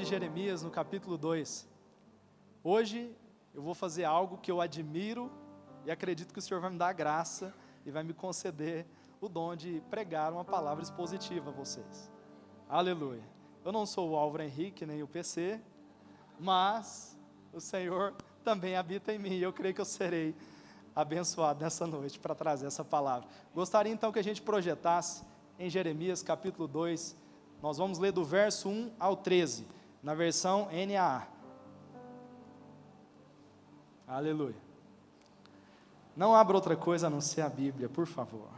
de Jeremias, no capítulo 2. Hoje eu vou fazer algo que eu admiro e acredito que o Senhor vai me dar a graça e vai me conceder o dom de pregar uma palavra expositiva a vocês. Aleluia. Eu não sou o Álvaro Henrique, nem o PC, mas o Senhor também habita em mim e eu creio que eu serei abençoado nessa noite para trazer essa palavra. Gostaria então que a gente projetasse em Jeremias capítulo 2, nós vamos ler do verso 1 ao 13, na versão NAA. Aleluia. Não abra outra coisa a não ser a Bíblia, por favor.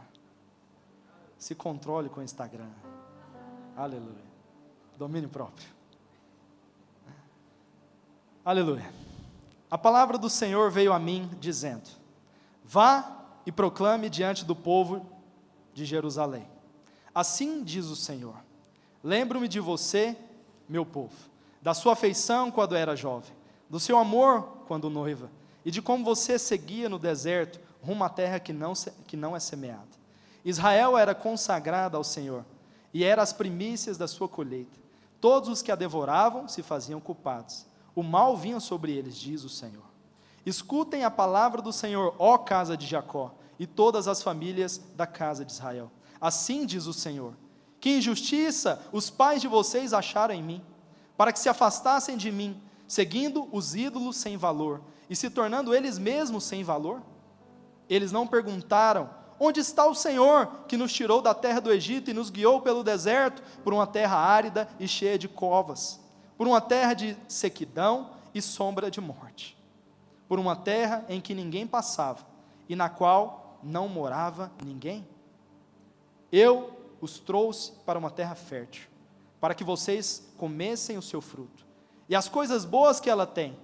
Se controle com o Instagram. Aleluia. Domínio próprio. Aleluia. A palavra do Senhor veio a mim, dizendo: vá e proclame diante do povo de Jerusalém. Assim diz o Senhor: lembro-me de você, meu povo, da sua afeição quando era jovem, do seu amor quando noiva, e de como você seguia no deserto, rumo à terra que não é semeada. Israel era consagrada ao Senhor, e era as primícias da sua colheita. Todos os que a devoravam se faziam culpados. O mal vinha sobre eles, diz o Senhor. Escutem a palavra do Senhor, ó casa de Jacó, e todas as famílias da casa de Israel. Assim diz o Senhor: que injustiça os pais de vocês acharam em mim, para que se afastassem de mim, seguindo os ídolos sem valor, e se tornando eles mesmos sem valor? Eles não perguntaram: onde está o Senhor, que nos tirou da terra do Egito e nos guiou pelo deserto, por uma terra árida e cheia de covas, por uma terra de sequidão e sombra de morte, por uma terra em que ninguém passava, e na qual não morava ninguém? Eu os trouxe para uma terra fértil, para que vocês comessem o seu fruto, e as coisas boas que ela tem.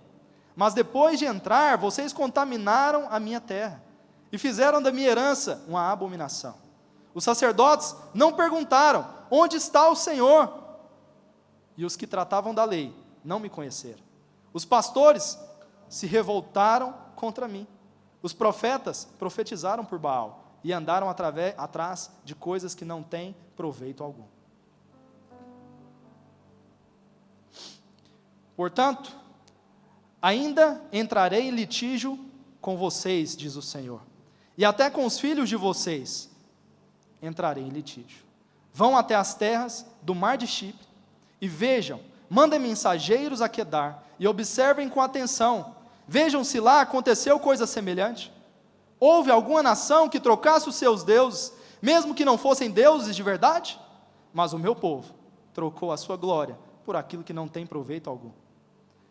Mas depois de entrar, vocês contaminaram a minha terra, e fizeram da minha herança uma abominação. Os sacerdotes não perguntaram: onde está o Senhor? E os que tratavam da lei não me conheceram. Os pastores se revoltaram contra mim. Os profetas profetizaram por Baal, e andaram atrás de coisas que não têm proveito algum. Portanto, ainda entrarei em litígio com vocês, diz o Senhor, e até com os filhos de vocês entrarei em litígio. Vão até as terras do mar de Chipre, e vejam, mandem mensageiros a Quedar, e observem com atenção, vejam se lá aconteceu coisa semelhante. Houve alguma nação que trocasse os seus deuses, mesmo que não fossem deuses de verdade? Mas o meu povo trocou a sua glória por aquilo que não tem proveito algum.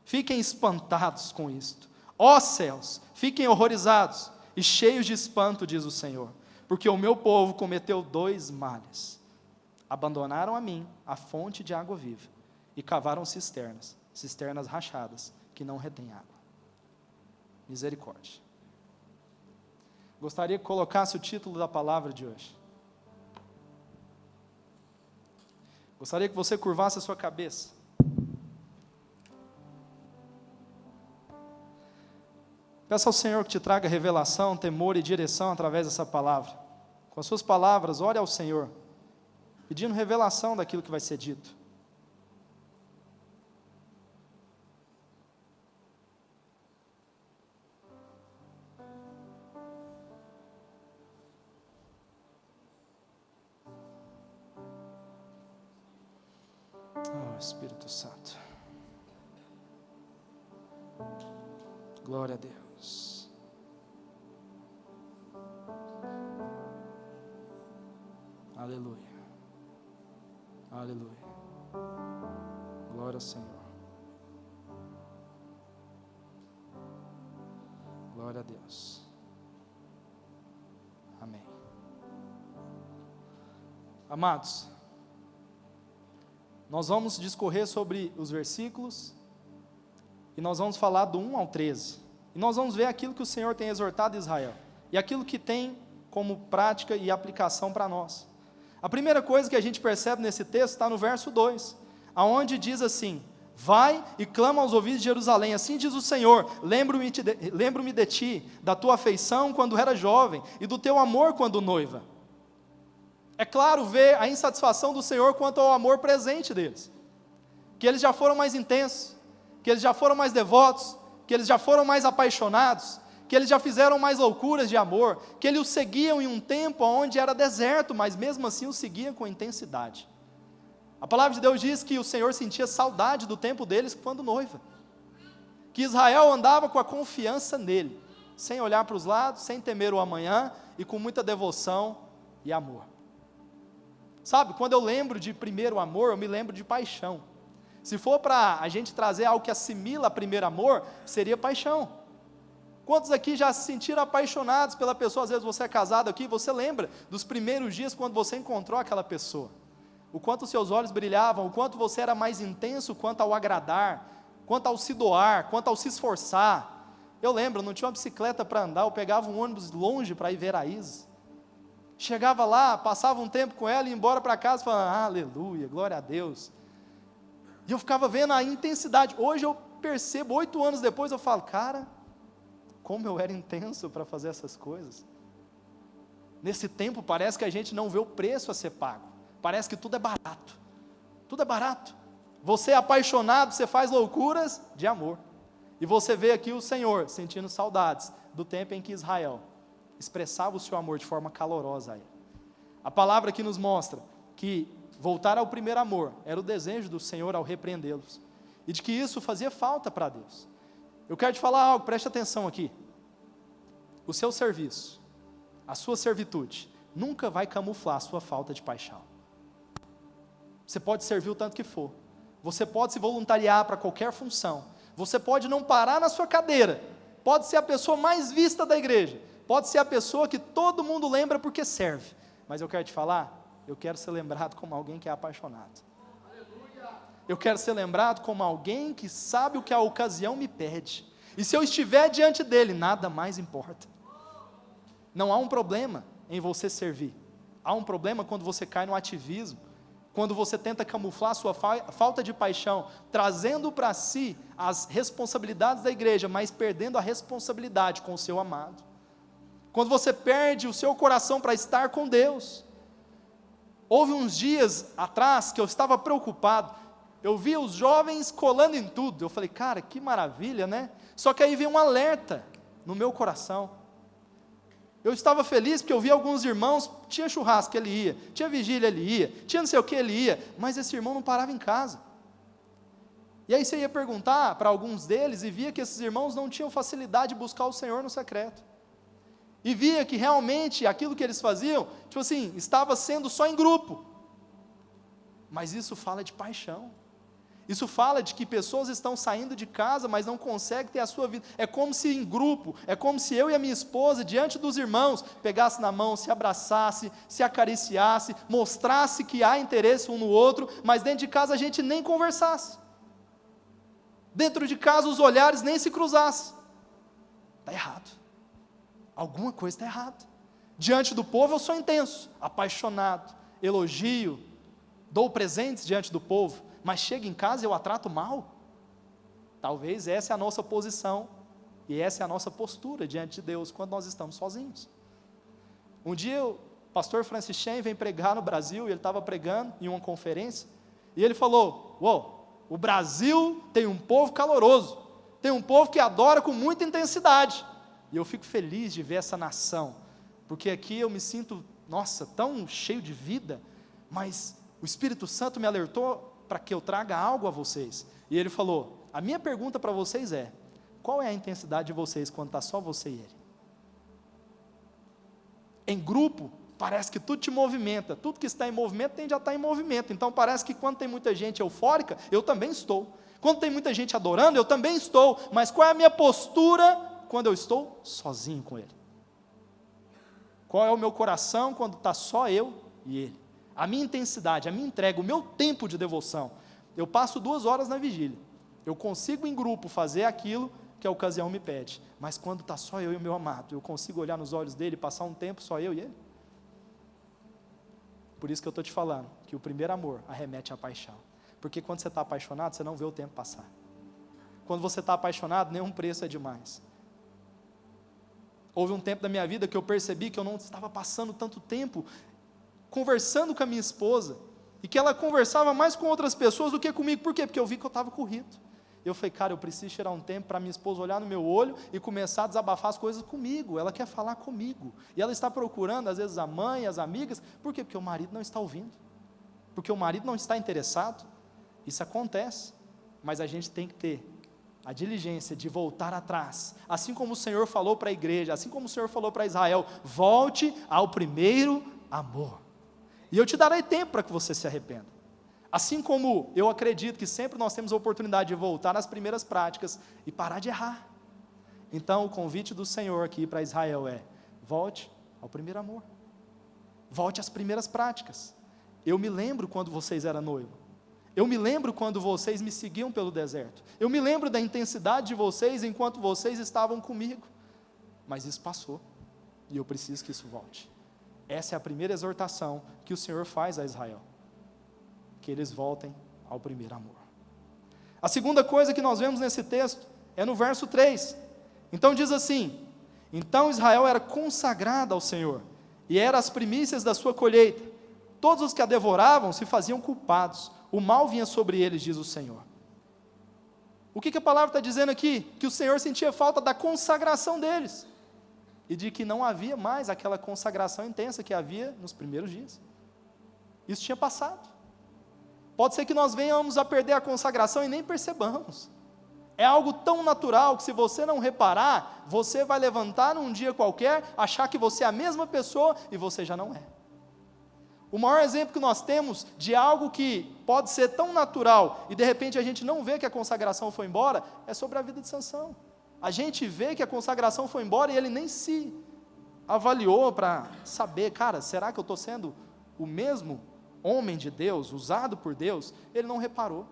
Fiquem espantados com isto, ó céus, fiquem horrorizados e cheios de espanto, diz o Senhor, porque o meu povo cometeu 2 males. Abandonaram a mim a fonte de água viva, e cavaram cisternas rachadas, que não retêm água. Misericórdia. Gostaria que colocasse o título da palavra de hoje. Gostaria que você curvasse a sua cabeça. Peça ao Senhor que te traga revelação, temor e direção através dessa palavra. Com as suas palavras, ore ao Senhor, pedindo revelação daquilo que vai ser dito. Oh, Espírito Santo. Glória a Deus. Aleluia. Aleluia. Glória ao Senhor. Glória a Deus. Amém. Amados, nós vamos discorrer sobre os versículos, e nós vamos falar do 1 ao 13, e nós vamos ver aquilo que o Senhor tem exortado Israel, e aquilo que tem como prática e aplicação para nós. A primeira coisa que a gente percebe nesse texto está no verso 2, aonde diz assim: vai e clama aos ouvidos de Jerusalém, assim diz o Senhor, lembro-me de ti, da tua afeição quando era jovem, e do teu amor quando noiva. É claro ver a insatisfação do Senhor quanto ao amor presente deles. que eles já foram mais intensos, que eles já foram mais devotos, que eles já foram mais apaixonados, que eles já fizeram mais loucuras de amor, que eles o seguiam em um tempo onde era deserto, mas mesmo assim o seguiam com intensidade. A palavra de Deus diz que o Senhor sentia saudade do tempo deles quando noiva, que Israel andava com a confiança nele, sem olhar para os lados, sem temer o amanhã e com muita devoção e amor. Sabe, quando eu lembro de primeiro amor, eu me lembro de paixão. Se for para a gente trazer algo que assimila a primeiro amor, seria paixão. Quantos aqui já se sentiram apaixonados pela pessoa? Às vezes você é casado aqui, você lembra dos primeiros dias quando você encontrou aquela pessoa, o quanto os seus olhos brilhavam, o quanto você era mais intenso quanto ao agradar, quanto ao se doar, quanto ao se esforçar. Eu lembro, não tinha uma bicicleta para andar, eu pegava um ônibus longe para ir ver a Isa, chegava lá, passava um tempo com ela e ia embora para casa, falando, aleluia, glória a Deus, e eu ficava vendo a intensidade. Hoje eu percebo, 8 anos depois, eu falo, cara, como eu era intenso para fazer essas coisas. Nesse tempo parece que a gente não vê o preço a ser pago, parece que tudo é barato, tudo é barato. Você é apaixonado, você faz loucuras de amor, e você vê aqui o Senhor sentindo saudades do tempo em que Israel expressava o seu amor de forma calorosa a Ele. A palavra aqui nos mostra que voltar ao primeiro amor era o desejo do Senhor ao repreendê-los, e de que isso fazia falta para Deus. Eu quero te falar algo, preste atenção aqui. O seu serviço, a sua servitude, nunca vai camuflar a sua falta de paixão. Você pode servir o tanto que for, você pode se voluntariar para qualquer função, você pode não parar na sua cadeira, pode ser a pessoa mais vista da igreja, pode ser a pessoa que todo mundo lembra porque serve, mas eu quero te falar, eu quero ser lembrado como alguém que é apaixonado. Eu quero ser lembrado como alguém que sabe o que a ocasião me pede, e se eu estiver diante dele, nada mais importa. Não há um problema em você servir, há um problema quando você cai no ativismo, quando você tenta camuflar a sua falta de paixão, trazendo para si as responsabilidades da igreja, mas perdendo a responsabilidade com o seu amado, quando você perde o seu coração para estar com Deus. Houve uns dias atrás que eu estava preocupado, eu via os jovens colando em tudo, eu falei, cara, que maravilha, né? Só que aí veio um alerta no meu coração. Eu estava feliz porque eu via alguns irmãos, tinha churrasco, ele ia, tinha vigília, ele ia, tinha não sei o que, ele ia, mas esse irmão não parava em casa. E aí você ia perguntar para alguns deles e via que esses irmãos não tinham facilidade de buscar o Senhor no secreto. E via que realmente aquilo que eles faziam, tipo assim, estava sendo só em grupo. Mas isso fala de paixão. Isso fala de que pessoas estão saindo de casa, mas não conseguem ter a sua vida. É como se em grupo, é como se eu e a minha esposa, diante dos irmãos, pegasse na mão, se abraçasse, se acariciasse, mostrasse que há interesse um no outro, mas dentro de casa a gente nem conversasse. Dentro de casa os olhares nem se cruzassem. Está errado. Alguma coisa está errada. Diante do povo eu sou intenso, apaixonado, elogio, dou presentes diante do povo, mas chega em casa e eu a trato mal? Talvez essa é a nossa posição, e essa é a nossa postura diante de Deus, quando nós estamos sozinhos. Um dia o pastor Francis Chan vem pregar no Brasil, e ele estava pregando em uma conferência, e ele falou, o Brasil tem um povo caloroso, tem um povo que adora com muita intensidade, e eu fico feliz de ver essa nação, porque aqui eu me sinto, nossa, tão cheio de vida, mas o Espírito Santo me alertou para que eu traga algo a vocês, e ele falou, a minha pergunta para vocês é, qual é a intensidade de vocês quando está só você e ele? Em grupo, parece que tudo te movimenta, tudo que está em movimento tende a estar em movimento, então parece que quando tem muita gente eufórica, eu também estou, quando tem muita gente adorando, eu também estou, mas qual é a minha postura quando eu estou sozinho com ele? Qual é o meu coração quando está só eu e ele? A minha intensidade, a minha entrega, o meu tempo de devoção. Eu passo 2 horas na vigília, eu consigo em grupo fazer aquilo que a ocasião me pede, mas quando está só eu e o meu amado, eu consigo olhar nos olhos dele e passar um tempo só eu e ele? Por isso que eu estou te falando, que o primeiro amor arremete à paixão, porque quando você está apaixonado, você não vê o tempo passar. Quando você está apaixonado, nenhum preço é demais. Houve um tempo da minha vida que eu percebi que eu não estava passando tanto tempo conversando com a minha esposa, e que ela conversava mais com outras pessoas do que comigo. Por quê? Porque eu vi que eu estava corrido. Eu falei, cara, eu preciso tirar um tempo para minha esposa olhar no meu olho e começar a desabafar as coisas comigo. Ela quer falar comigo. E ela está procurando, às vezes, a mãe, as amigas. Por quê? Porque o marido não está ouvindo. Porque o marido não está interessado. Isso acontece. Mas a gente tem que ter a diligência de voltar atrás. Assim como o Senhor falou para a igreja, assim como o Senhor falou para Israel, volte ao primeiro amor. E eu te darei tempo para que você se arrependa. Assim como eu acredito que sempre nós temos a oportunidade de voltar às primeiras práticas e parar de errar. Então o convite do Senhor aqui para Israel é, volte ao primeiro amor. Volte às primeiras práticas. Eu me lembro quando vocês eram noivos. Eu me lembro quando vocês me seguiam pelo deserto. Eu me lembro da intensidade de vocês enquanto vocês estavam comigo. Mas isso passou. E eu preciso que isso volte. Essa é a primeira exortação que o Senhor faz a Israel. Que eles voltem ao primeiro amor. A segunda coisa que nós vemos nesse texto é no verso 3. Então diz assim, então Israel era consagrado ao Senhor, e era as primícias da sua colheita. Todos os que a devoravam se faziam culpados, o mal vinha sobre eles, diz o Senhor. O que a palavra está dizendo aqui? Que o Senhor sentia falta da consagração deles, e de que não havia mais aquela consagração intensa que havia nos primeiros dias. Isso tinha passado. Pode ser que nós venhamos a perder a consagração e nem percebamos. É algo tão natural que se você não reparar, você vai levantar num dia qualquer, achar que você é a mesma pessoa e você já não é. O maior exemplo que nós temos de algo que pode ser tão natural e de repente a gente não vê que a consagração foi embora, é sobre a vida de Sansão. A gente vê que a consagração foi embora e ele nem se avaliou para saber, cara, será que eu estou sendo o mesmo homem de Deus, usado por Deus? Ele não reparou.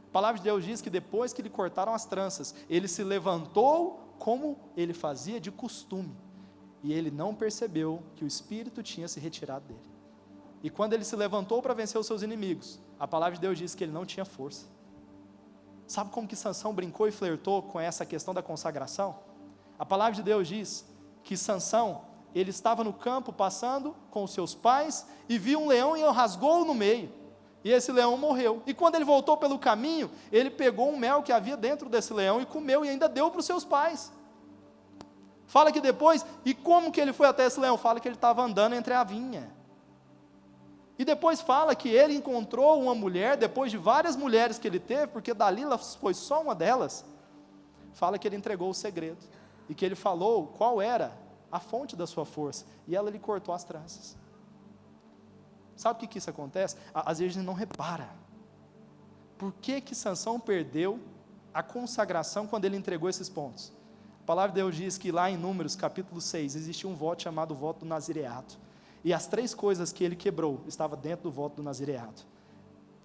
A palavra de Deus diz que depois que lhe cortaram as tranças, ele se levantou como ele fazia de costume, e ele não percebeu que o Espírito tinha se retirado dele. E quando ele se levantou para vencer os seus inimigos, a palavra de Deus diz que ele não tinha força. Sabe como que Sansão brincou e flertou com essa questão da consagração? A palavra de Deus diz que Sansão, ele estava no campo passando com os seus pais e viu um leão e rasgou-o no meio. E esse leão morreu. E quando ele voltou pelo caminho, ele pegou um mel que havia dentro desse leão e comeu e ainda deu para os seus pais. Fala que depois, e como que ele foi até esse leão? Fala que ele estava andando entre a vinha. E depois fala que ele encontrou uma mulher, depois de várias mulheres que ele teve, porque Dalila foi só uma delas. Fala que ele entregou o segredo. E que ele falou qual era a fonte da sua força. E ela lhe cortou as tranças. Sabe o que isso acontece? Às vezes a gente não repara. Por que Sansão perdeu a consagração quando ele entregou esses pontos? A palavra de Deus diz que lá em Números, capítulo 6, existia um voto chamado voto do nazireato. E as 3 coisas que ele quebrou estavam dentro do voto do nazireato.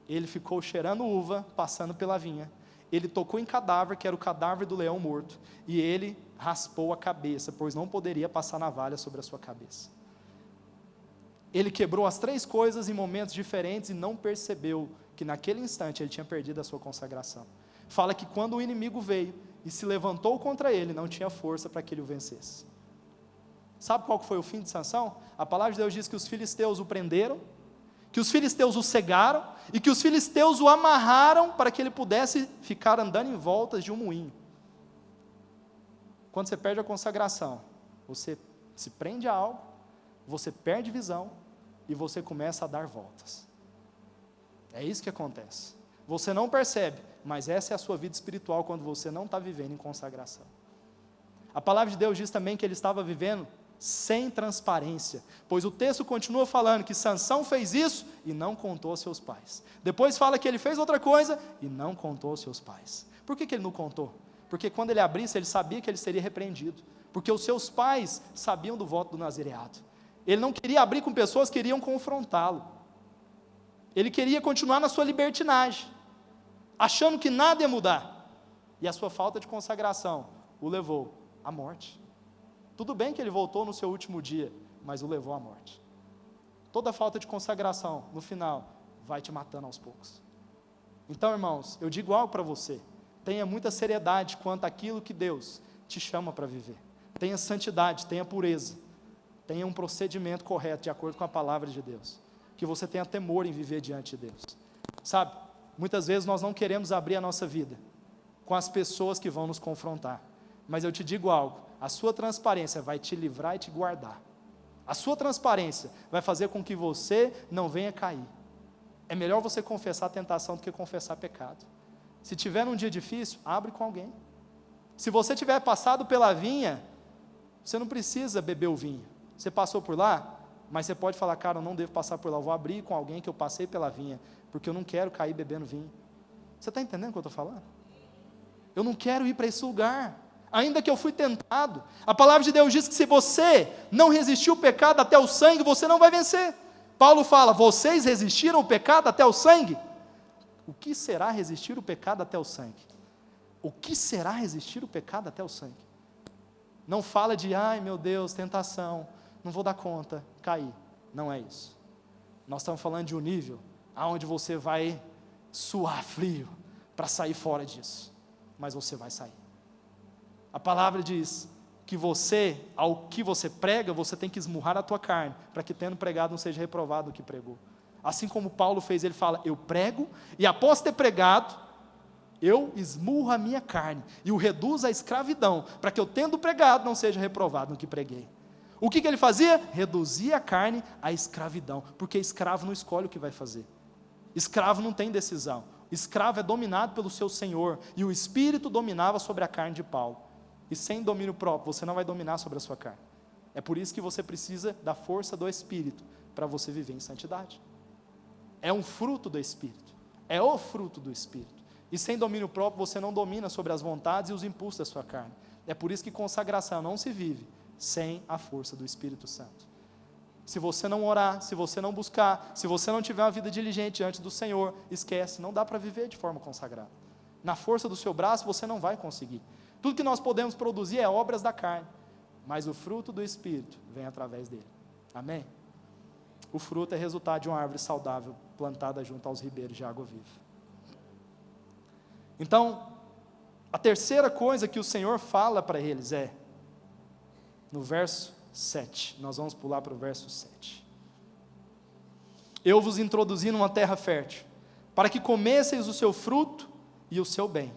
Ele ficou cheirando uva, passando pela vinha. Ele tocou em cadáver, que era o cadáver do leão morto. E ele raspou a cabeça, pois não poderia passar navalha sobre a sua cabeça. Ele quebrou as 3 coisas em momentos diferentes e não percebeu que naquele instante ele tinha perdido a sua consagração. Fala que quando o inimigo veio e se levantou contra ele, não tinha força para que ele o vencesse. Sabe qual foi o fim de Sansão? A palavra de Deus diz que os filisteus o prenderam, que os filisteus o cegaram e que os filisteus o amarraram para que ele pudesse ficar andando em voltas de um moinho. Quando você perde a consagração, você se prende a algo, você perde visão e você começa a dar voltas. É isso que acontece. Você não percebe, mas essa é a sua vida espiritual quando você não está vivendo em consagração. A palavra de Deus diz também que ele estava vivendo sem transparência, pois o texto continua falando que Sansão fez isso e não contou aos seus pais. Depois fala que ele fez outra coisa e não contou aos seus pais. Por que ele não contou? Porque quando ele abrisse, ele sabia que ele seria repreendido, porque os seus pais sabiam do voto do nazireado. Ele não queria abrir com pessoas que iriam confrontá-lo. Ele queria continuar na sua libertinagem, achando que nada ia mudar. E a sua falta de consagração o levou à morte. Tudo bem que ele voltou no seu último dia, mas o levou à morte. Toda falta de consagração, no final, vai te matando aos poucos. Então, irmãos, eu digo algo para você. Tenha muita seriedade quanto àquilo que Deus te chama para viver. Tenha santidade, tenha pureza. Tenha um procedimento correto, de acordo com a palavra de Deus. que você tenha temor em viver diante de Deus. Sabe, muitas vezes nós não queremos abrir a nossa vida com as pessoas que vão nos confrontar, mas eu te digo algo, a sua transparência vai te livrar e te guardar. A sua transparência vai fazer com que você não venha cair. É melhor você confessar a tentação do que confessar pecado. Se tiver um dia difícil, abre com alguém. Se você tiver passado pela vinha, você não precisa beber o vinho. Você passou por lá, mas você pode falar, cara, eu não devo passar por lá, eu vou abrir com alguém que eu passei pela vinha, porque eu não quero cair bebendo vinho. Você está entendendo o que eu estou falando? Eu não quero ir para esse lugar, ainda que eu fui tentado. A palavra de Deus diz que se você não resistir o pecado até o sangue, você não vai vencer. Paulo fala, vocês resistiram o pecado até o sangue? O que será resistir o pecado até o sangue? O que será resistir o pecado até o sangue? Não fala de, ai meu Deus, tentação, não vou dar conta, cair. Não é isso. Nós estamos falando de um nível onde você vai suar frio para sair fora disso. Mas você vai sair. A palavra diz que você, ao que você prega, você tem que esmurrar a tua carne, para que tendo pregado não seja reprovado o que pregou. Assim como Paulo fez, ele fala, eu prego, e após ter pregado, eu esmurro a minha carne, e o reduzo à escravidão, para que eu tendo pregado não seja reprovado no que preguei. O que ele fazia? Reduzia a carne à escravidão, porque escravo não escolhe o que vai fazer. Escravo não tem decisão. Escravo é dominado pelo seu senhor, e o Espírito dominava sobre a carne de Paulo. E sem domínio próprio, você não vai dominar sobre a sua carne. É por isso que você precisa da força do Espírito, para você viver em santidade. É um fruto do Espírito, é o fruto do Espírito. E sem domínio próprio, você não domina sobre as vontades e os impulsos da sua carne. É por isso que consagração não se vive sem a força do Espírito Santo. Se você não orar, se você não buscar, se você não tiver uma vida diligente diante do Senhor, esquece, não dá para viver de forma consagrada. Na força do seu braço você não vai conseguir. Tudo que nós podemos produzir é obras da carne, mas o fruto do Espírito vem através dele. Amém? O fruto é resultado de uma árvore saudável plantada junto aos ribeiros de água viva. Então, a terceira coisa que o Senhor fala para eles é, no verso 7, nós vamos pular para o verso 7. Eu vos introduzi numa terra fértil, para que comesseis o seu fruto e o seu bem.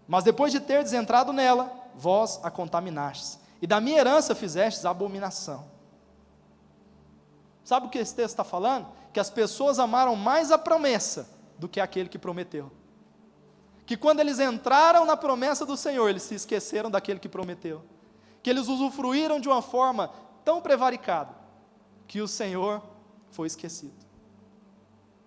Mas depois de terdes entrado nela, vós a contaminastes, e da minha herança fizestes abominação. Sabe o que esse texto está falando? Que as pessoas amaram mais a promessa do que aquele que prometeu. Que quando eles entraram na promessa do Senhor, eles se esqueceram daquele que prometeu. Que eles usufruíram de uma forma tão prevaricada, que o Senhor foi esquecido.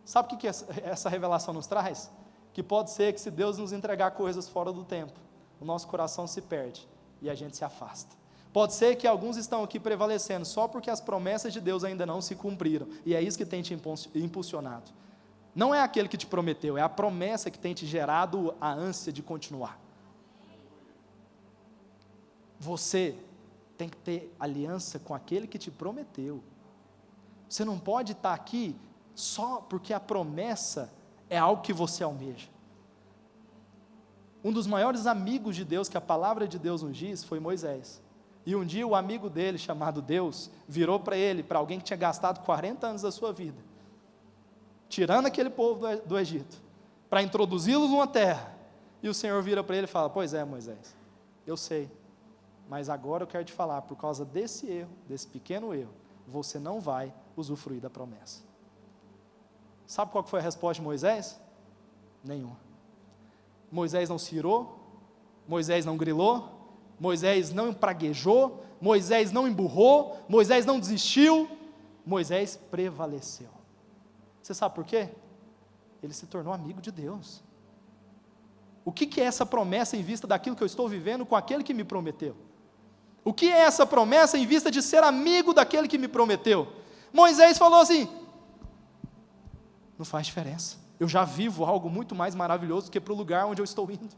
Sabe o que essa revelação nos traz? Que pode ser que se Deus nos entregar coisas fora do tempo, o nosso coração se perde e a gente se afasta. Pode ser que alguns estão aqui prevalecendo só porque as promessas de Deus ainda não se cumpriram, e é isso que tem te impulsionado. Não é aquele que te prometeu, é a promessa que tem te gerado a ânsia de continuar. Você tem que ter aliança com aquele que te prometeu. Você não pode estar aqui só porque a promessa é algo que você almeja. Um dos maiores amigos de Deus, que a palavra de Deus nos diz, foi Moisés. E um dia o amigo dele, chamado Deus, virou para ele, para alguém que tinha gastado 40 anos da sua vida, tirando aquele povo do Egito, para introduzi-los numa terra. E o Senhor vira para ele e fala, pois é, Moisés, eu sei, mas agora eu quero te falar, por causa desse erro, desse pequeno erro, você não vai usufruir da promessa. Sabe qual foi a resposta de Moisés? Nenhuma. Moisés não se irou, Moisés não grilou, Moisés não praguejou, Moisés não emburrou, Moisés não desistiu, Moisés prevaleceu. Você sabe por quê? Ele se tornou amigo de Deus. O que é essa promessa em vista daquilo que eu estou vivendo com aquele que me prometeu? O que é essa promessa em vista de ser amigo daquele que me prometeu? Moisés falou assim, não faz diferença, eu já vivo algo muito mais maravilhoso do que para o lugar onde eu estou indo.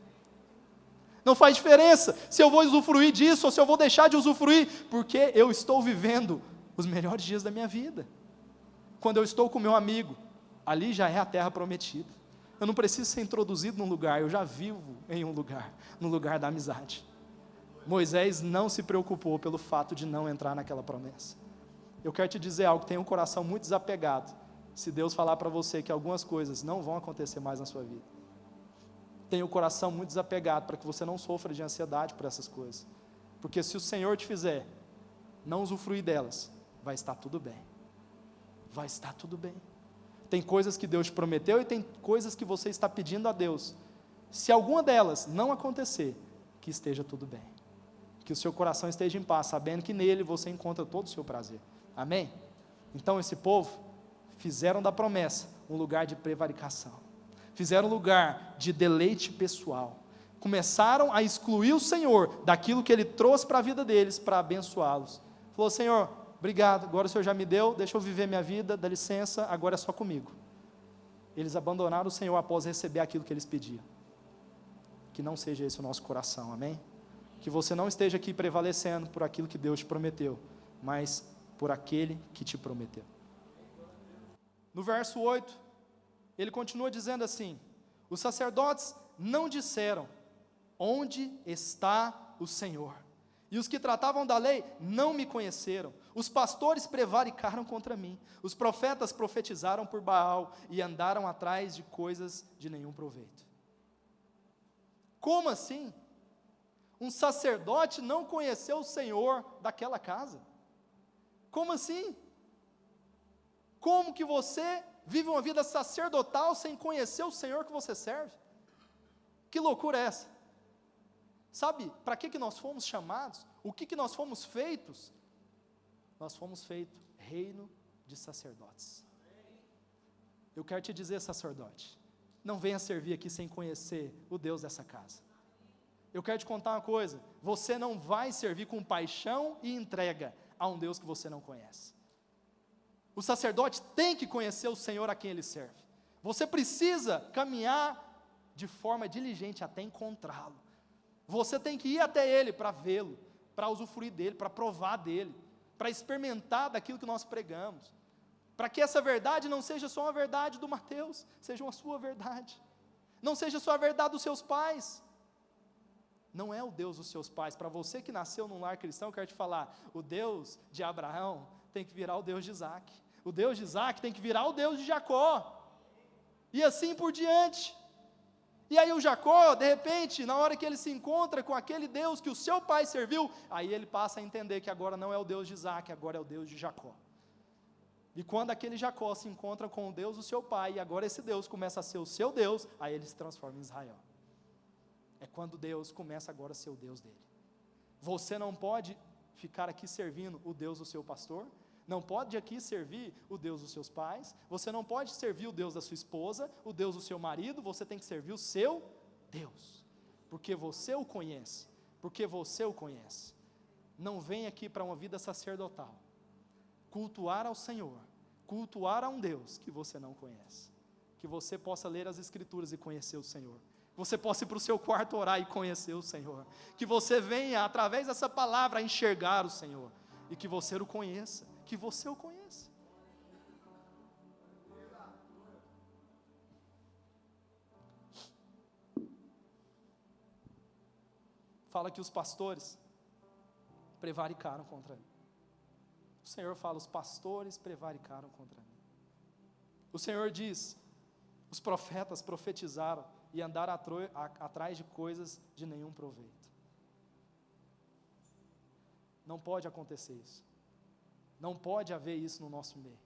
Não faz diferença se eu vou usufruir disso ou se eu vou deixar de usufruir, porque eu estou vivendo os melhores dias da minha vida. Quando eu estou com meu amigo, ali já é a terra prometida. Eu não preciso ser introduzido num lugar, eu já vivo em um lugar, no lugar da amizade. Moisés não se preocupou pelo fato de não entrar naquela promessa. Eu quero te dizer algo, tem um coração muito desapegado, se Deus falar para você que algumas coisas não vão acontecer mais na sua vida. Tenha o coração muito desapegado para que você não sofra de ansiedade por essas coisas. Porque se o Senhor te fizer não usufruir delas, vai estar tudo bem. Vai estar tudo bem. Tem coisas que Deus te prometeu e tem coisas que você está pedindo a Deus. Se alguma delas não acontecer, que esteja tudo bem. Que o seu coração esteja em paz, sabendo que nele você encontra todo o seu prazer. Amém? Então esse povo fizeram da promessa um lugar de prevaricação. Fizeram um lugar de deleite pessoal. Começaram a excluir o Senhor daquilo que Ele trouxe para a vida deles, para abençoá-los. Falou: Senhor, obrigado, agora o Senhor já me deu, deixa eu viver minha vida, dá licença, agora é só comigo. Eles abandonaram o Senhor após receber aquilo que eles pediam. Que não seja esse o nosso coração, amém? Que você não esteja aqui prevalecendo por aquilo que Deus te prometeu, mas por aquele que te prometeu. No verso 8, ele continua dizendo assim: os sacerdotes não disseram: onde está o Senhor? E os que tratavam da lei não me conheceram. Os pastores prevaricaram contra mim. Os profetas profetizaram por Baal e andaram atrás de coisas de nenhum proveito. Como assim? Um sacerdote não conheceu o Senhor daquela casa? Como assim? Como que você vive uma vida sacerdotal sem conhecer o Senhor que você serve? Que loucura é essa? Sabe, para que nós fomos chamados? O que nós fomos feitos? Nós fomos feitos reino de sacerdotes. Eu quero te dizer, sacerdote, não venha servir aqui sem conhecer o Deus dessa casa. Eu quero te contar uma coisa: você não vai servir com paixão e entrega a um Deus que você não conhece. O sacerdote tem que conhecer o Senhor a quem ele serve. Você precisa caminhar de forma diligente até encontrá-lo. Você tem que ir até Ele para vê-lo, para usufruir dEle, para provar dEle, para experimentar daquilo que nós pregamos, para que essa verdade não seja só uma verdade do Mateus, seja uma sua verdade, não seja só a verdade dos seus pais. Não é o Deus dos seus pais. Para você que nasceu num lar cristão, eu quero te falar: o Deus de Abraão tem que virar o Deus de Isaac, o Deus de Isaac tem que virar o Deus de Jacó, e assim por diante. E aí o Jacó, de repente, na hora que ele se encontra com aquele Deus que o seu pai serviu, aí ele passa a entender que agora não é o Deus de Isaac, agora é o Deus de Jacó. E quando aquele Jacó se encontra com o Deus do seu pai, e agora esse Deus começa a ser o seu Deus, aí ele se transforma em Israel. É quando Deus começa agora a ser o Deus dele. Você não pode ficar aqui servindo o Deus do seu pastor, não pode aqui servir o Deus dos seus pais, você não pode servir o Deus da sua esposa, o Deus do seu marido, você tem que servir o seu Deus, porque você o conhece, Não vem aqui para uma vida sacerdotal, cultuar ao Senhor, cultuar a um Deus que você não conhece, que você possa ler as Escrituras e conhecer o Senhor, você possa ir para o seu quarto orar e conhecer o Senhor, que você venha através dessa palavra a enxergar o Senhor, e que você o conheça, que você o conheça. Fala que os pastores prevaricaram contra mim. O Senhor fala: os pastores prevaricaram contra mim. O Senhor diz: os profetas profetizaram e andaram atrás de coisas de nenhum proveito. Não pode acontecer isso. Não pode haver isso no nosso meio.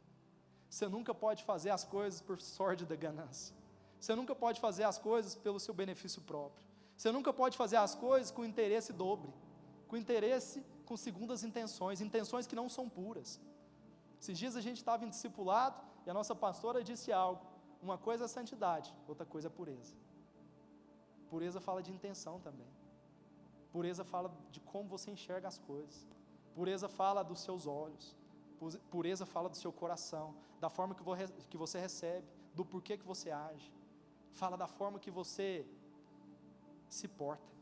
Você nunca pode fazer as coisas por sorte da ganância. Você nunca pode fazer as coisas pelo seu benefício próprio. Você nunca pode fazer as coisas com interesse dobre, com segundas intenções que não são puras. Esses dias a gente estava em discipulado e a nossa pastora disse algo: uma coisa é santidade, outra coisa é pureza. Pureza fala de intenção também. Pureza fala de como você enxerga as coisas. Pureza fala dos seus olhos. Pureza fala do seu coração, da forma que você recebe, do porquê que você age. Fala da forma que você se porta.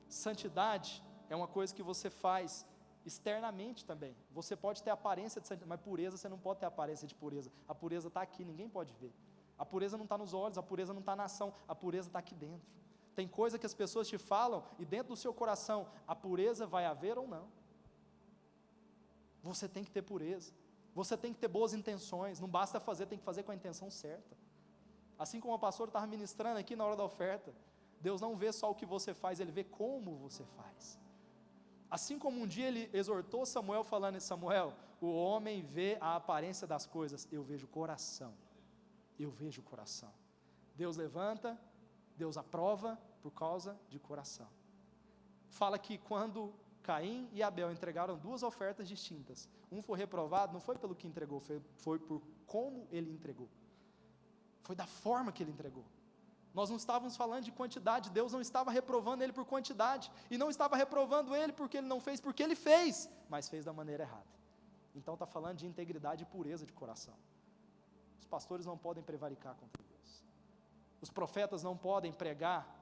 Santidade é uma coisa que você faz externamente também. Você pode ter aparência de santidade, mas pureza você não pode ter aparência de pureza. A pureza está aqui, ninguém pode ver. A pureza não está nos olhos, a pureza não está na ação, a pureza está aqui dentro. Tem coisa que as pessoas te falam e dentro do seu coração, a pureza vai haver ou não. Você tem que ter pureza. Você tem que ter boas intenções, não basta fazer, tem que fazer com a intenção certa. Assim como o pastor estava ministrando aqui na hora da oferta, Deus não vê só o que você faz, Ele vê como você faz. Assim como um dia Ele exortou Samuel falando: Samuel, o homem vê a aparência das coisas, eu vejo o coração. Eu vejo o coração. Deus levanta, Deus aprova por causa de coração. Fala que quando Caim e Abel entregaram duas ofertas distintas, um foi reprovado, não foi pelo que entregou, foi por como ele entregou. Foi da forma que ele entregou. Nós não estávamos falando de quantidade, Deus não estava reprovando ele por quantidade, e não estava reprovando ele porque ele não fez, porque ele fez, mas fez da maneira errada. Então está falando de integridade e pureza de coração. Os pastores não podem prevaricar contra Deus. Os profetas não podem pregar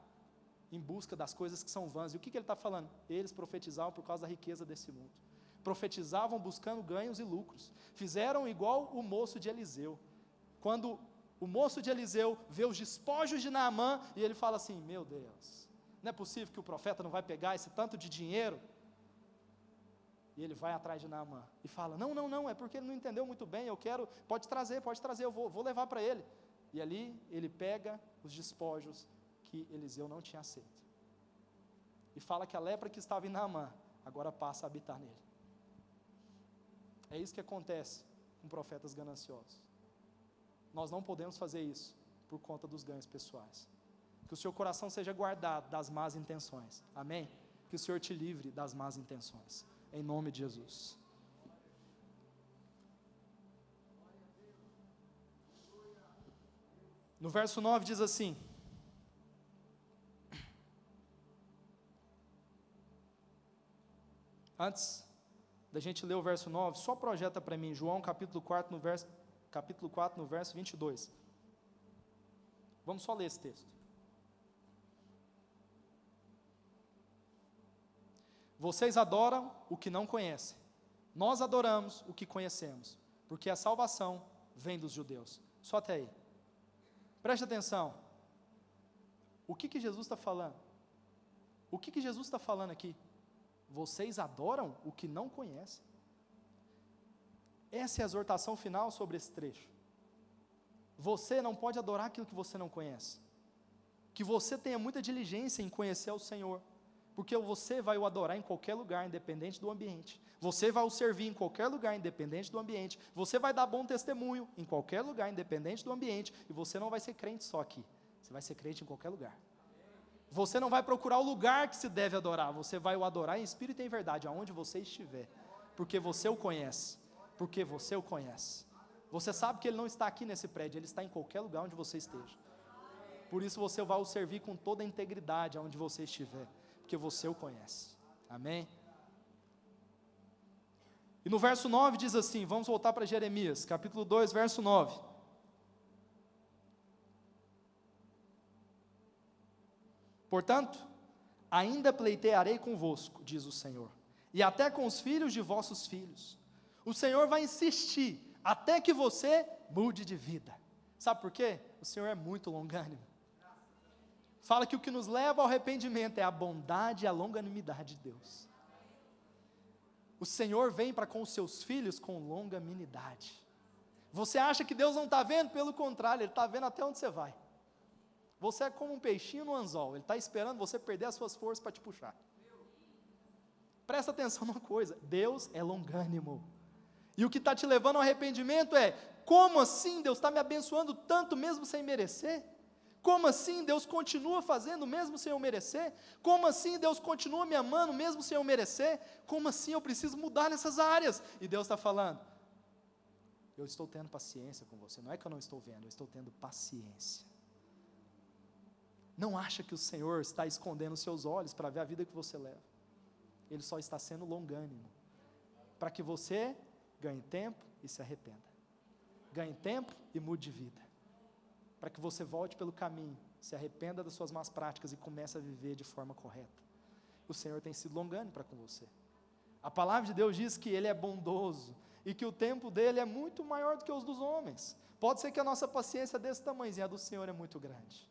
em busca das coisas que são vãs. E o que ele está falando? Eles profetizavam por causa da riqueza desse mundo. Profetizavam buscando ganhos e lucros. Fizeram igual o moço de Eliseu. Quando o moço de Eliseu vê os despojos de Naamã, e ele fala assim: meu Deus, não é possível que o profeta não vai pegar esse tanto de dinheiro? E ele vai atrás de Naamã e fala: não, é porque ele não entendeu muito bem, eu quero, pode trazer, eu vou levar para ele. E ali ele pega os despojos que Eliseu não tinha aceito. E fala que a lepra que estava em Naamã, agora passa a habitar nele. É isso que acontece com profetas gananciosos. Nós não podemos fazer isso por conta dos ganhos pessoais. Que o seu coração seja guardado das más intenções. Amém? Que o Senhor te livre das más intenções. Em nome de Jesus. No verso 9 diz assim: antes da gente ler o verso 9, só projeta para mim João capítulo 4 no verso 22. Vamos só ler esse texto. Vocês adoram o que não conhecem, nós adoramos o que conhecemos, porque a salvação vem dos judeus. Só até aí. Preste atenção. O que Jesus está falando? O que Jesus está falando aqui? Vocês adoram o que não conhecem. Essa é a exortação final sobre esse trecho. Você não pode adorar aquilo que você não conhece. Que você tenha muita diligência em conhecer o Senhor, porque você vai o adorar em qualquer lugar, independente do ambiente. Você vai o servir em qualquer lugar, independente do ambiente. Você vai dar bom testemunho em qualquer lugar, independente do ambiente. E você não vai ser crente só aqui. Você vai ser crente em qualquer lugar. Você não vai procurar o lugar que se deve adorar. Você vai o adorar em espírito e em verdade, aonde você estiver. Porque você o conhece. Porque você o conhece. Você sabe que Ele não está aqui nesse prédio, Ele está em qualquer lugar onde você esteja. Por isso você vai o servir com toda a integridade aonde você estiver. Porque você o conhece. Amém? E no verso 9 diz assim, vamos voltar para Jeremias, capítulo 2, verso 9. Portanto, ainda pleitearei convosco, diz o Senhor, e até com os filhos de vossos filhos. O Senhor vai insistir, até que você mude de vida. Sabe por quê? O Senhor é muito longânimo. Fala que o que nos leva ao arrependimento é a bondade e a longanimidade de Deus. O Senhor vem para com os seus filhos com longanimidade. Você acha que Deus não está vendo? Pelo contrário, Ele está vendo até onde você vai. Você é como um peixinho no anzol, Ele está esperando você perder as suas forças para te puxar. Presta atenção numa coisa, Deus é longânimo. E o que está te levando ao arrependimento é, como assim Deus está me abençoando tanto mesmo sem merecer? Como assim Deus continua fazendo mesmo sem eu merecer? Como assim Deus continua me amando mesmo sem eu merecer? Como assim eu preciso mudar nessas áreas? E Deus está falando, eu estou tendo paciência com você, não é que eu não estou vendo, eu estou tendo paciência. Não acha que o Senhor está escondendo os seus olhos para ver a vida que você leva. Ele só está sendo longânimo, para que você ganhe tempo e se arrependa. Ganhe tempo e mude de vida. Para que você volte pelo caminho, se arrependa das suas más práticas e comece a viver de forma correta. O Senhor tem sido longânimo para com você. A palavra de Deus diz que Ele é bondoso e que o tempo dEle é muito maior do que os dos homens. Pode ser que a nossa paciência é desse tamanhozinho, a do Senhor é muito grande.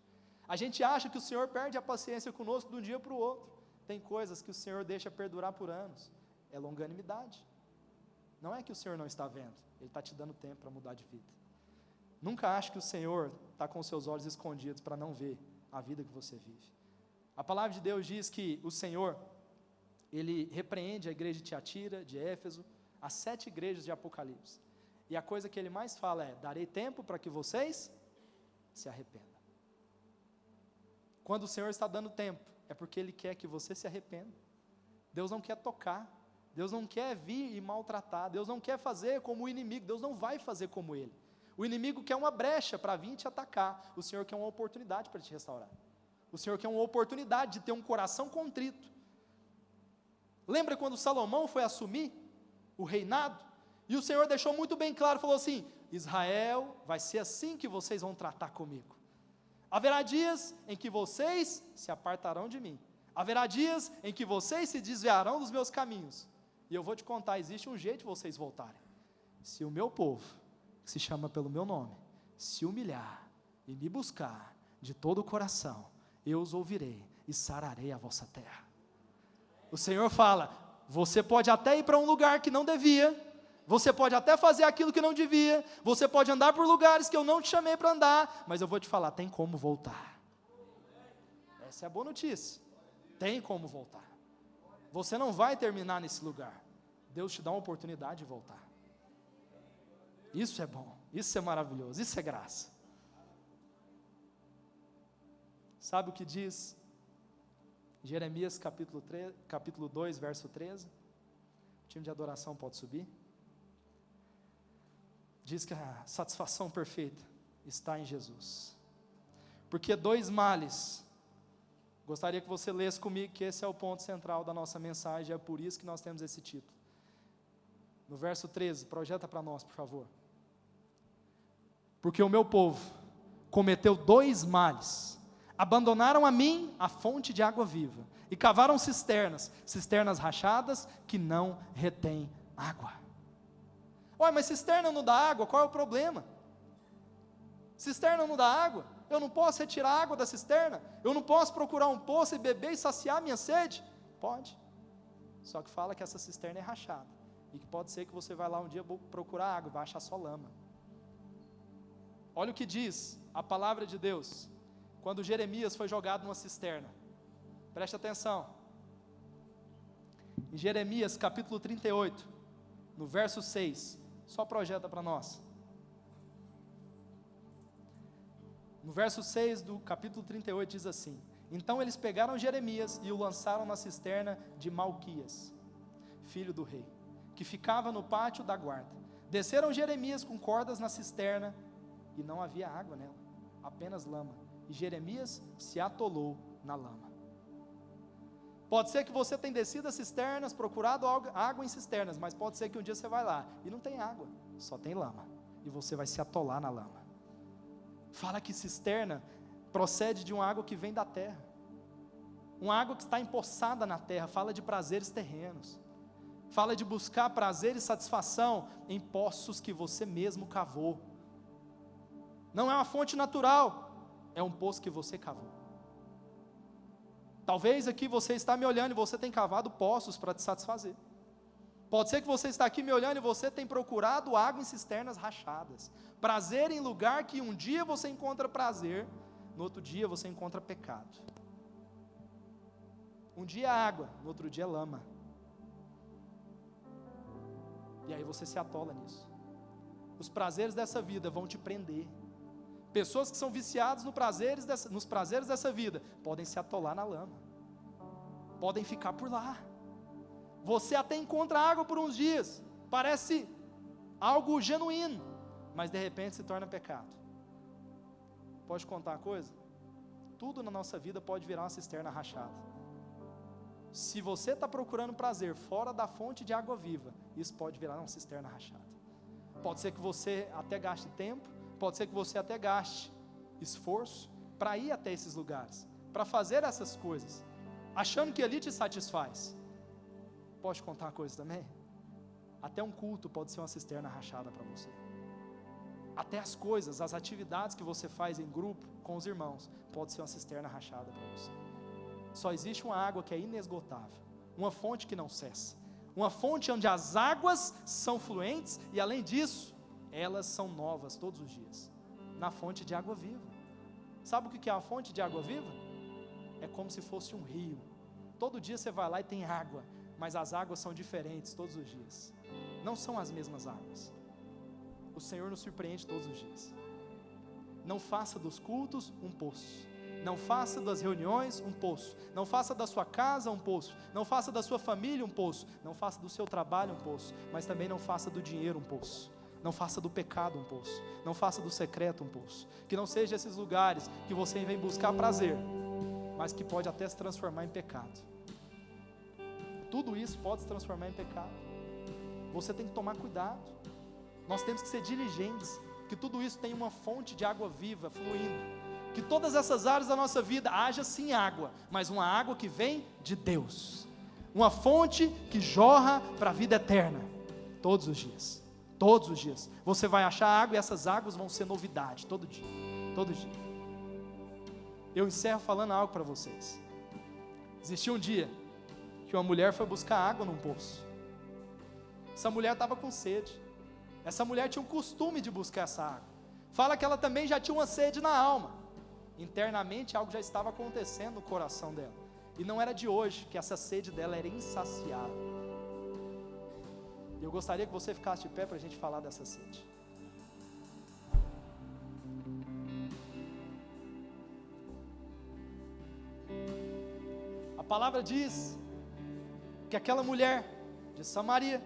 A gente acha que o Senhor perde a paciência conosco de um dia para o outro. Tem coisas que o Senhor deixa perdurar por anos. É longanimidade. Não é que o Senhor não está vendo, Ele está te dando tempo para mudar de vida. Nunca ache que o Senhor está com os seus olhos escondidos para não ver a vida que você vive. A palavra de Deus diz que o Senhor, Ele repreende a igreja de Tiatira, de Éfeso, as 7 igrejas de Apocalipse. E a coisa que Ele mais fala é: darei tempo para que vocês se arrependam. Quando o Senhor está dando tempo, é porque Ele quer que você se arrependa. Deus não quer tocar, Deus não quer vir e maltratar, Deus não quer fazer como o inimigo, Deus não vai fazer como ele. O inimigo quer uma brecha para vir te atacar, o Senhor quer uma oportunidade para te restaurar. O Senhor quer uma oportunidade de ter um coração contrito. Lembra quando Salomão foi assumir o reinado? E o Senhor deixou muito bem claro, falou assim: Israel, vai ser assim que vocês vão tratar comigo. Haverá dias em que vocês se apartarão de mim. Haverá dias em que vocês se desviarão dos meus caminhos. E eu vou te contar, existe um jeito de vocês voltarem. Se o meu povo, que se chama pelo meu nome, se humilhar e me buscar de todo o coração, eu os ouvirei e sararei a vossa terra. O Senhor fala: você pode até ir para um lugar que não devia, você pode até fazer aquilo que não devia, você pode andar por lugares que eu não te chamei para andar, mas eu vou te falar, tem como voltar. Essa é a boa notícia. Tem como voltar. Você não vai terminar nesse lugar. Deus te dá uma oportunidade de voltar. Isso é bom, isso é maravilhoso, isso é graça. Sabe o que diz Jeremias capítulo 2, verso 13? O time de adoração pode subir. Diz que a satisfação perfeita está em Jesus. Porque 2 males, gostaria que você lesse comigo, que esse é o ponto central da nossa mensagem, é por isso que nós temos esse título. No verso 13, projeta para nós, por favor. Porque o meu povo cometeu 2 males, abandonaram a mim a fonte de água viva, e cavaram cisternas rachadas, que não retêm água. Ué, mas cisterna não dá água, qual é o problema? Cisterna não dá água? Eu não posso retirar água da cisterna? Eu não posso procurar um poço e beber e saciar minha sede? Pode, só que fala que essa cisterna é rachada, e que pode ser que você vai lá um dia procurar água, vai achar só lama. Olha o que diz a palavra de Deus, quando Jeremias foi jogado numa cisterna. Preste atenção, em Jeremias capítulo 38, no verso 6, só projeta para nós. No verso 6 do capítulo 38 diz assim: então eles pegaram Jeremias e o lançaram na cisterna de Malquias, filho do rei, que ficava no pátio da guarda. Desceram Jeremias com cordas na cisterna, e não havia água nela, apenas lama, e Jeremias se atolou na lama. Pode ser que você tenha descido as cisternas, procurado água em cisternas, mas pode ser que um dia você vai lá, e não tem água, só tem lama, e você vai se atolar na lama. Fala que cisterna procede de uma água que vem da terra, uma água que está empoçada na terra, fala de prazeres terrenos, fala de buscar prazer e satisfação em poços que você mesmo cavou. Não é uma fonte natural, é um poço que você cavou. Talvez aqui você está me olhando e você tem cavado poços para te satisfazer. Pode ser que você está aqui me olhando e você tem procurado água em cisternas rachadas. Prazer em lugar que um dia você encontra prazer, no outro dia você encontra pecado. Um dia água, no outro dia lama. E aí você se atola nisso. Os prazeres dessa vida vão te prender. Pessoas que são viciadas nos prazeres dessa vida podem se atolar na lama, podem ficar por lá. Você até encontra água por uns dias, parece algo genuíno, mas de repente se torna pecado. Pode contar uma coisa? Tudo na nossa vida pode virar uma cisterna rachada. Se você está procurando prazer fora da fonte de água viva, isso pode virar uma cisterna rachada. Pode ser que você até gaste tempo, pode ser que você até gaste esforço para ir até esses lugares, para fazer essas coisas, achando que ali te satisfaz. Pode contar uma coisa também? Até um culto pode ser uma cisterna rachada para você. Até as coisas, as atividades que você faz em grupo com os irmãos, pode ser uma cisterna rachada para você. Só existe uma água que é inesgotável, uma fonte que não cessa, uma fonte onde as águas são fluentes e, além disso, elas são novas todos os dias, na fonte de água viva. Sabe o que é a fonte de água viva? É como se fosse um rio. Todo dia você vai lá e tem água, mas as águas são diferentes todos os dias. Não são as mesmas águas. O Senhor nos surpreende todos os dias. Não faça dos cultos um poço. Não faça das reuniões um poço. Não faça da sua casa um poço. Não faça da sua família um poço. Não faça do seu trabalho um poço. Mas também não faça do dinheiro um poço. Não faça do pecado um poço. Não faça do secreto um poço. Que não seja esses lugares que você vem buscar prazer, mas que pode até se transformar em pecado. Tudo isso pode se transformar em pecado. Você tem que tomar cuidado. Nós temos que ser diligentes, que tudo isso tem uma fonte de água viva fluindo. Que todas essas áreas da nossa vida haja sim água, mas uma água que vem de Deus. Uma fonte que jorra para a vida eterna. Todos os dias. Todos os dias. Você vai achar água e essas águas vão ser novidade. Todo dia. Todo dia. Eu encerro falando algo para vocês. Existia um dia que uma mulher foi buscar água num poço. Essa mulher estava com sede. Essa mulher tinha um costume de buscar essa água. Fala que ela também já tinha uma sede na alma. Internamente algo já estava acontecendo no coração dela. E não era de hoje que essa sede dela era insaciável. E eu gostaria que você ficasse de pé para a gente falar dessa sede. A palavra diz que aquela mulher de Samaria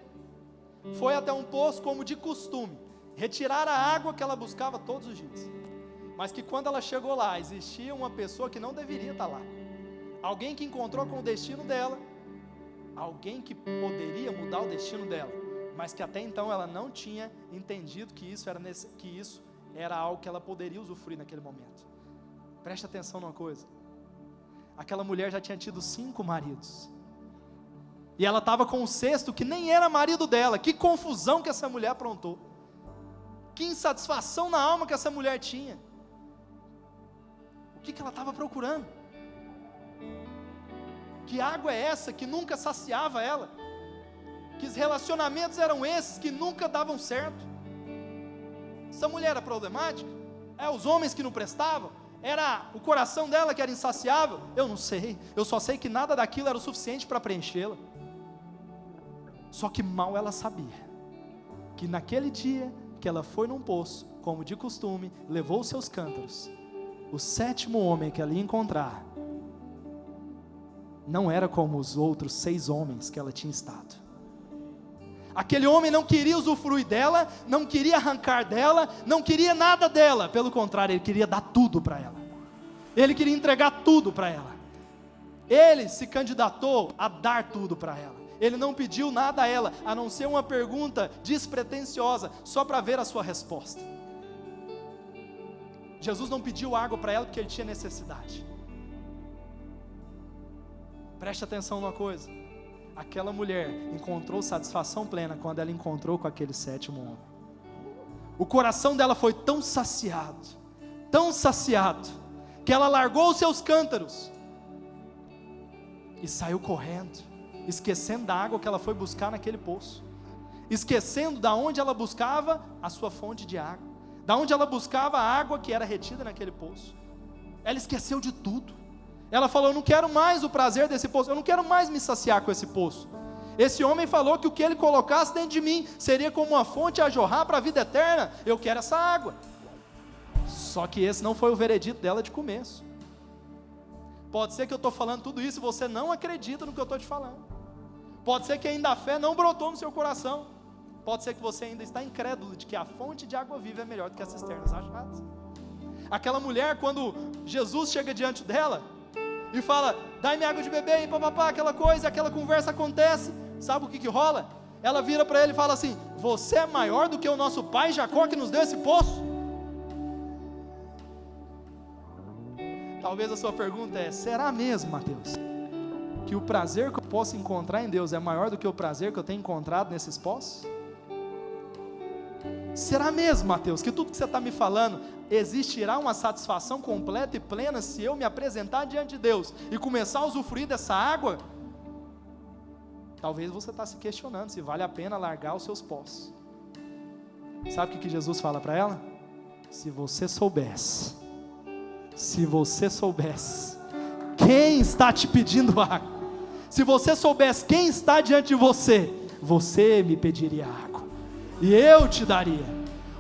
foi até um poço como de costume, retirar a água que ela buscava todos os dias. Mas que quando ela chegou lá, existia uma pessoa que não deveria estar lá. Alguém que encontrou com o destino dela, alguém que poderia mudar o destino dela, mas que até então ela não tinha entendido que isso era algo que ela poderia usufruir naquele momento. Preste atenção numa coisa. Aquela mulher já tinha tido 5 maridos. E ela estava com o 6º que nem era marido dela. Que confusão que essa mulher aprontou. Que insatisfação na alma que essa mulher tinha. O que ela estava procurando? Que água é essa que nunca saciava ela? Que relacionamentos eram esses que nunca davam certo? Essa mulher era problemática? Os homens que não prestavam? Era o coração dela que era insaciável? Eu não sei, eu só sei que nada daquilo era o suficiente para preenchê-la. Só que mal ela sabia, que naquele dia que ela foi num poço, como de costume, levou os seus cântaros, o 7º homem que ela ia encontrar, não era como os outros 6 homens que ela tinha estado. Aquele homem não queria usufruir dela, não queria arrancar dela, não queria nada dela, pelo contrário, ele queria dar tudo para ela, ele queria entregar tudo para ela, ele se candidatou a dar tudo para ela, ele não pediu nada a ela, a não ser uma pergunta despretensiosa, só para ver a sua resposta. Jesus não pediu água para ela porque ele tinha necessidade. Preste atenção numa coisa. Aquela mulher encontrou satisfação plena quando ela encontrou com aquele 7º homem. O coração dela foi tão saciado, que ela largou os seus cântaros e saiu correndo, esquecendo da água que ela foi buscar naquele poço, esquecendo da onde ela buscava a sua fonte de água, da onde ela buscava a água que era retida naquele poço. Ela esqueceu de tudo. Ela falou: eu não quero mais o prazer desse poço, eu não quero mais me saciar com esse poço. Esse homem falou que o que ele colocasse dentro de mim seria como uma fonte a jorrar para a vida eterna. Eu quero essa água. Só que esse não foi o veredito dela de começo. Pode ser que eu estou falando tudo isso e você não acredita no que eu estou te falando. Pode ser que ainda a fé não brotou no seu coração. Pode ser que você ainda está incrédulo de que a fonte de água viva é melhor do que as cisternas rachadas. Aquela mulher, quando Jesus chega diante dela e fala: dai-me água de beber, e papapá, aquela coisa, aquela conversa acontece, sabe o que rola? Ela vira para ele e fala assim: você é maior do que o nosso pai Jacó que nos deu esse poço? Talvez a sua pergunta é: será mesmo, Mateus, que o prazer que eu posso encontrar em Deus é maior do que o prazer que eu tenho encontrado nesses poços? Será mesmo, Mateus, que tudo que você está me falando, existirá uma satisfação completa e plena se eu me apresentar diante de Deus e começar a usufruir dessa água? Talvez você está se questionando se vale a pena largar os seus poços. Sabe o que Jesus fala para ela? Se você soubesse, quem está te pedindo água, se você soubesse quem está diante de você, você me pediria água, e eu te daria,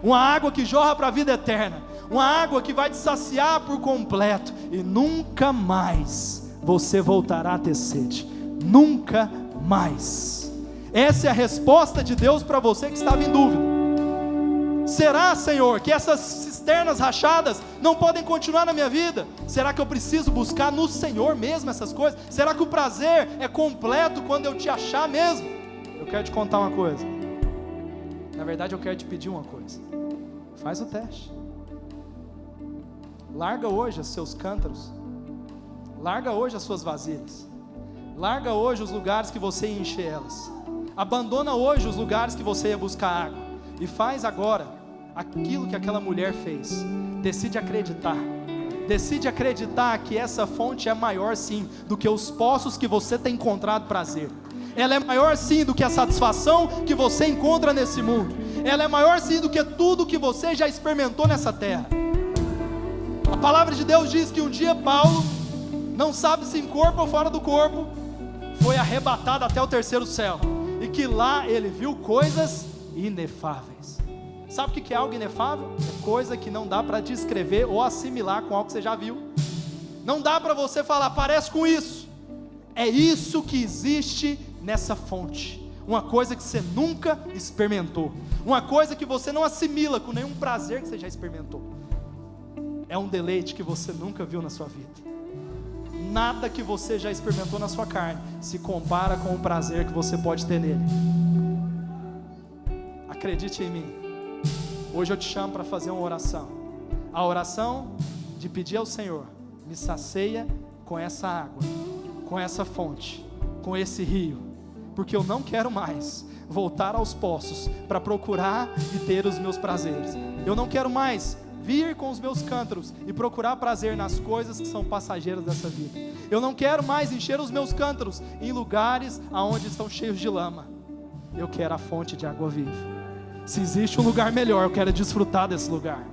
uma água que jorra para a vida eterna, uma água que vai te saciar por completo, e nunca mais você voltará a ter sede, nunca mais. Essa é a resposta de Deus para você que estava em dúvida. Será, Senhor, que essas cisternas rachadas não podem continuar na minha vida? Será que eu preciso buscar no Senhor mesmo essas coisas? Será que o prazer é completo quando eu te achar mesmo? Eu quero te contar uma coisa. Na verdade, eu quero te pedir uma coisa. Faz o teste. Larga hoje os seus cântaros. Larga hoje as suas vasilhas. Larga hoje os lugares que você ia encher elas. Abandona hoje os lugares que você ia buscar água. E faz agora aquilo que aquela mulher fez. Decide acreditar. Decide acreditar que essa fonte é maior sim do que os poços que você tem encontrado prazer. Ela é maior sim do que a satisfação que você encontra nesse mundo. Ela é maior sim do que tudo que você já experimentou nessa terra. A palavra de Deus diz que um dia Paulo, não sabe se em corpo ou fora do corpo, foi arrebatado até o terceiro céu, e que lá ele viu coisas inefáveis. Sabe o que é algo inefável? É coisa que não dá para descrever ou assimilar com algo que você já viu. Não dá para você falar, parece com isso. É isso que existe nessa fonte. Uma coisa que você nunca experimentou, uma coisa que você não assimila com nenhum prazer que você já experimentou. É um deleite que você nunca viu na sua vida. Nada que você já experimentou na sua carne se compara com o prazer que você pode ter nele. Acredite em mim. Hoje eu te chamo para fazer uma oração. A oração de pedir ao Senhor: me sacia com essa água, com essa fonte, com esse rio, porque eu não quero mais voltar aos poços para procurar e ter os meus prazeres. Eu não quero mais vir com os meus cântaros e procurar prazer nas coisas que são passageiras dessa vida. Eu não quero mais encher os meus cântaros em lugares aonde estão cheios de lama. Eu quero a fonte de água viva. Se existe um lugar melhor, eu quero desfrutar desse lugar.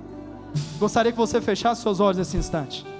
Gostaria que você fechasse seus olhos nesse instante.